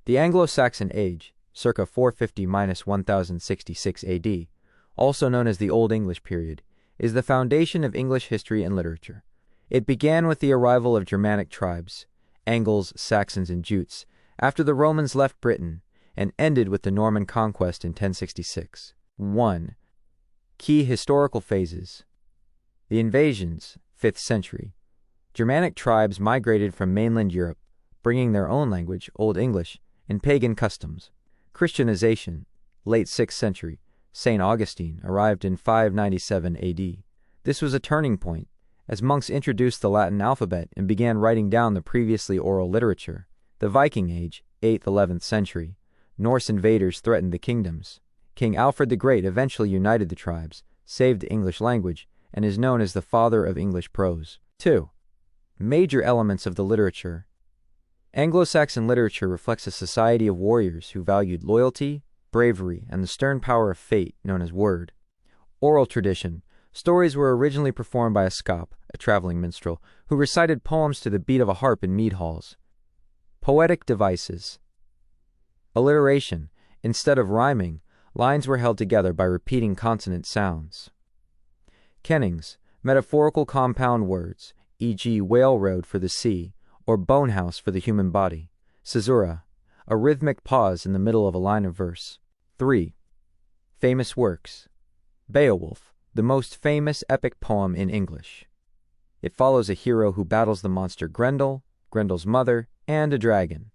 The Anglo-Saxon age, circa 450–1066 AD, also known as the Old English period, is the foundation of English history and literature. It began with the arrival of Germanic tribes, Angles, Saxons, and Jutes, after the Romans left Britain, and ended with the Norman conquest in 1066. 1. Key historical phases. The invasions, 5th century. Germanic tribes migrated from mainland Europe, bringing their own language, Old English, and pagan customs. Christianization, late 6th century. St. Augustine arrived in 597 AD. This was a turning point, as monks introduced the Latin alphabet and began writing down the previously oral literature. The Viking Age, 8th–11th century. Norse invaders threatened the kingdoms. King Alfred the Great eventually united the tribes, saved the English language, and is known as the father of English prose. 2. Major elements of the literature. Anglo-Saxon literature reflects a society of warriors who valued loyalty, bravery, and the stern power of fate known as word. Oral tradition. Stories were originally performed by a scop, a traveling minstrel, who recited poems to the beat of a harp in mead halls. Poetic devices. Alliteration. Instead of rhyming, lines were held together by repeating consonant sounds. Kennings. Metaphorical compound words, e.g. whale road for the sea, or bone house for the human body. Caesura. A rhythmic pause in the middle of a line of verse. 3. Famous works. Beowulf, the most famous epic poem in English. It follows a hero who battles the monster Grendel, Grendel's mother, and a dragon.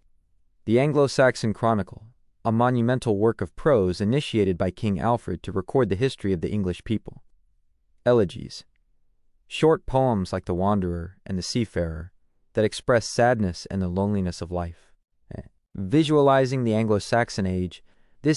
The Anglo-Saxon Chronicle, a monumental work of prose initiated by King Alfred to record the history of the English people. Elegies. Short poems like The Wanderer and The Seafarer that express sadness and the loneliness of life. Visualizing the Anglo-Saxon age